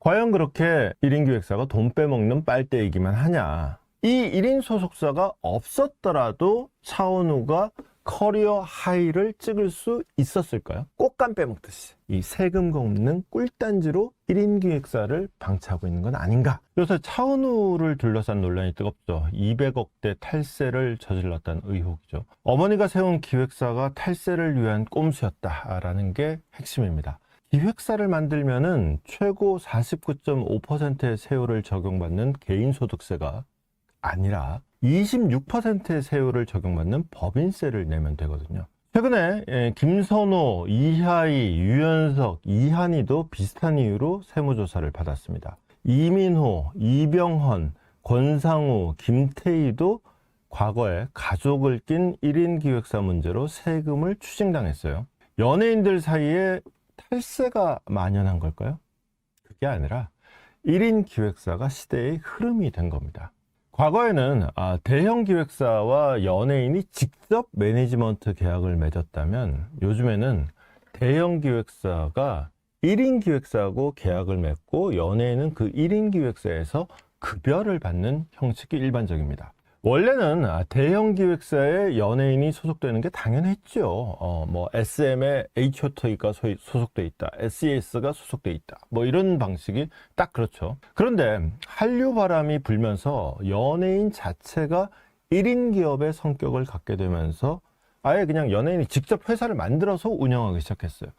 과연 그렇게 1인 기획사가 돈 빼먹는 빨대이기만 하냐? 이 1인 소속사가 없었더라도 차은우가 커리어 하이를 찍을 수 있었을까요? 꽃감 빼먹듯이 이 세금과 없는 꿀단지로 1인 기획사를 방치하고 있는 건 아닌가? 요새 차은우를 둘러싼 논란이 뜨겁죠. 200억대 탈세를 저질렀다는 의혹이죠. 어머니가 세운 기획사가 탈세를 위한 꼼수였다라는 게 핵심입니다. 기획사를 만들면은 최고 49.5%의 세율을 적용받는 개인소득세가 아니라 26%의 세율을 적용받는 법인세를 내면 되거든요. 최근에 김선호, 이하이, 유연석, 이한이도 비슷한 이유로 세무조사를 받았습니다. 이민호, 이병헌, 권상우, 김태희도 과거에 가족을 낀 1인 기획사 문제로 세금을 추징당했어요. 연예인들 사이에 탈세가 만연한 걸까요? 그게 아니라 1인 기획사가 시대의 흐름이 된 겁니다. 과거에는 대형 기획사와 연예인이 직접 매니지먼트 계약을 맺었다면 요즘에는 대형 기획사가 1인 기획사하고 계약을 맺고 연예인은 그 1인 기획사에서 급여를 받는 형식이 일반적입니다. 원래는 대형 기획사에 연예인이 소속되는 게 당연했죠. SM에 H.O.T가 소속돼 있다, SES가 소속돼 있다, 이런 방식이 딱 그렇죠. 그런데 한류 바람이 불면서 연예인 자체가 1인 기업의 성격을 갖게 되면서 아예 그냥 연예인이 직접 회사를 만들어서 운영하기 시작했어요.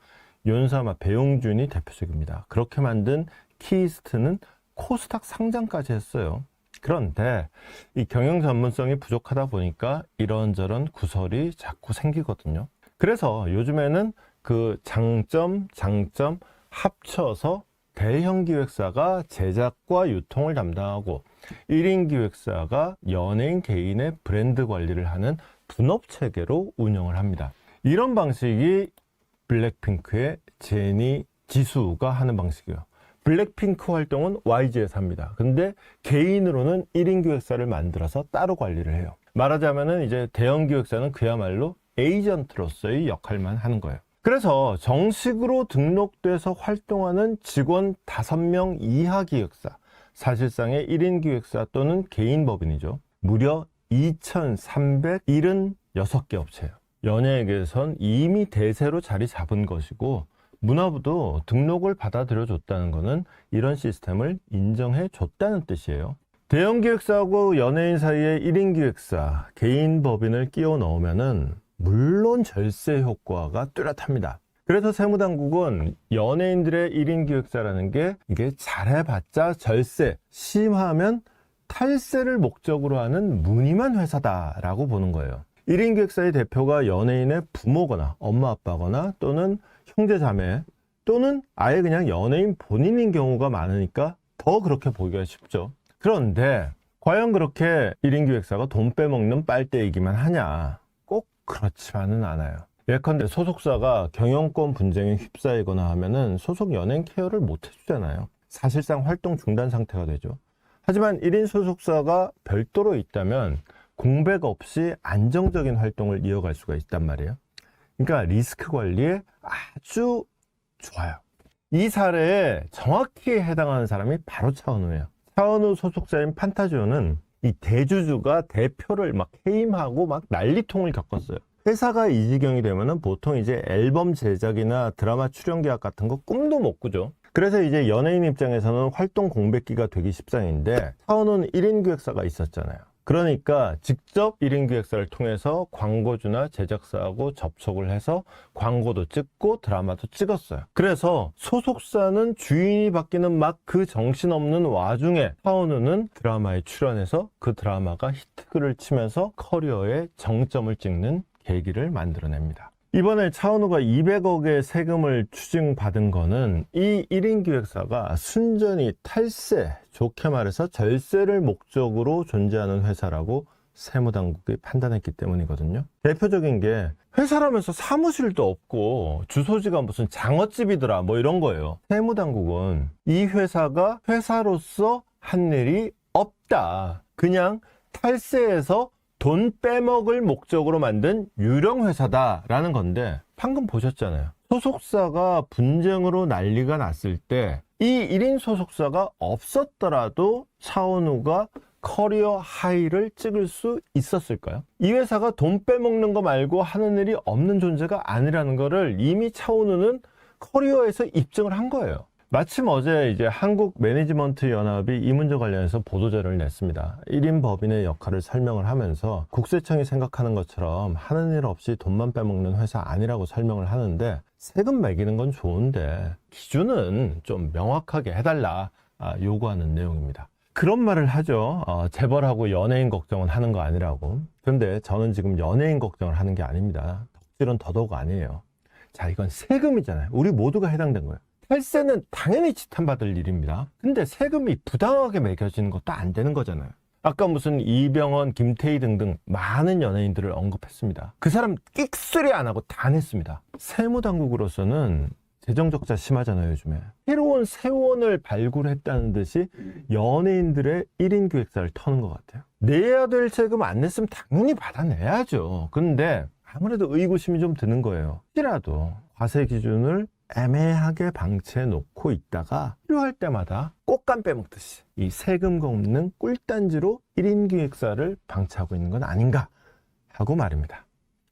윤사마, 배용준이 대표적입니다. 그렇게 만든 키이스트는 코스닥 상장까지 했어요. 그런데 이 경영 전문성이 부족하다 보니까 이런저런 구설이 자꾸 생기거든요. 그래서 요즘에는 그 장점 합쳐서 대형 기획사가 제작과 유통을 담당하고 1인 기획사가 연예인 개인의 브랜드 관리를 하는 분업 체계로 운영을 합니다. 이런 방식이 블랙핑크의 제니, 지수가 하는 방식이에요. 블랙핑크 활동은 YG에서 합니다. 근데 개인으로는 1인 기획사를 만들어서 따로 관리를 해요. 말하자면은 이제 대형 기획사는 그야말로 에이전트로서의 역할만 하는 거예요. 그래서 정식으로 등록돼서 활동하는 직원 5명 이하 기획사, 사실상의 1인 기획사 또는 개인 법인이죠. 무려 2,376개 업체예요. 연예계에선 이미 대세로 자리 잡은 것이고 문화부도 등록을 받아들여 줬다는 것은 이런 시스템을 인정해 줬다는 뜻이에요. 대형 기획사하고 연예인 사이에 1인 기획사, 개인 법인을 끼워 넣으면은 물론 절세 효과가 뚜렷합니다. 그래서 세무당국은 연예인들의 1인 기획사라는 게 이게 잘해봤자 절세, 심하면 탈세를 목적으로 하는 무늬만 회사다라고 보는 거예요. 1인 기획사의 대표가 연예인의 부모거나 엄마 아빠거나 또는 형제 자매 또는 아예 그냥 연예인 본인인 경우가 많으니까 더 그렇게 보기가 쉽죠. 그런데 과연 그렇게 1인 기획사가 돈 빼먹는 빨대이기만 하냐? 꼭 그렇지만은 않아요. 예컨대 소속사가 경영권 분쟁에 휩싸이거나 하면은 소속 연예인 케어를 못 해주잖아요. 사실상 활동 중단 상태가 되죠. 하지만 1인 소속사가 별도로 있다면 공백 없이 안정적인 활동을 이어갈 수가 있단 말이에요. 그러니까 리스크 관리에 아주 좋아요. 이 사례에 정확히 해당하는 사람이 바로 차은우예요. 차은우 소속사인 판타지오는 이 대주주가 대표를 막 해임하고 막 난리통을 겪었어요. 회사가 이 지경이 되면은 보통 이제 앨범 제작이나 드라마 출연 계약 같은 거 꿈도 못 꾸죠. 그래서 이제 연예인 입장에서는 활동 공백기가 되기 십상인데 차은우는 1인 기획사가 있었잖아요. 그러니까 직접 1인 기획사를 통해서 광고주나 제작사하고 접촉을 해서 광고도 찍고 드라마도 찍었어요. 그래서 소속사는 주인이 바뀌는 막 그 정신없는 와중에 차은우는 드라마에 출연해서 그 드라마가 히트를 치면서 커리어의 정점을 찍는 계기를 만들어냅니다. 이번에 차은우가 200억의 세금을 추징받은 거는 이 1인 기획사가 순전히 탈세, 좋게 말해서 절세를 목적으로 존재하는 회사라고 세무당국이 판단했기 때문이거든요. 대표적인 게 회사라면서 사무실도 없고 주소지가 무슨 장어집이더라 이런 거예요. 세무당국은 이 회사가 회사로서 한 일이 없다, 그냥 탈세해서 돈 빼먹을 목적으로 만든 유령 회사다라는 건데 방금 보셨잖아요. 소속사가 분쟁으로 난리가 났을 때 이 1인 소속사가 없었더라도 차은우가 커리어 하이를 찍을 수 있었을까요? 이 회사가 돈 빼먹는 거 말고 하는 일이 없는 존재가 아니라는 거를 이미 차은우는 커리어에서 입증을 한 거예요. 마침 어제 이제 한국 매니지먼트 연합이 이 문제 관련해서 보도자료를 냈습니다. 1인 법인의 역할을 설명을 하면서 국세청이 생각하는 것처럼 하는 일 없이 돈만 빼먹는 회사 아니라고 설명을 하는데, 세금 매기는 건 좋은데 기준은 좀 명확하게 해달라 요구하는 내용입니다. 그런 말을 하죠. 재벌하고 연예인 걱정은 하는 거 아니라고. 그런데 저는 지금 연예인 걱정을 하는 게 아닙니다. 덕질은 더더욱 아니에요. 자, 이건 세금이잖아요. 우리 모두가 해당된 거예요. 탈세는 당연히 지탄받을 일입니다. 근데 세금이 부당하게 매겨지는 것도 안 되는 거잖아요. 아까 무슨 이병헌, 김태희 등등 많은 연예인들을 언급했습니다. 그 사람 끽소리 안 하고 다 냈습니다. 세무당국으로서는 재정적자 심하잖아요, 요즘에. 새로운 세원을 발굴했다는 듯이 연예인들의 1인 기획사를 터는 것 같아요. 내야 될 세금 안 냈으면 당연히 받아내야죠. 근데 아무래도 의구심이 좀 드는 거예요. 혹시라도 과세 기준을 애매하게 방치해 놓고 있다가 필요할 때마다 꽃감 빼먹듯이 이 세금가 없는 꿀단지로 1인 기획사를 방치하고 있는 건 아닌가 하고 말입니다.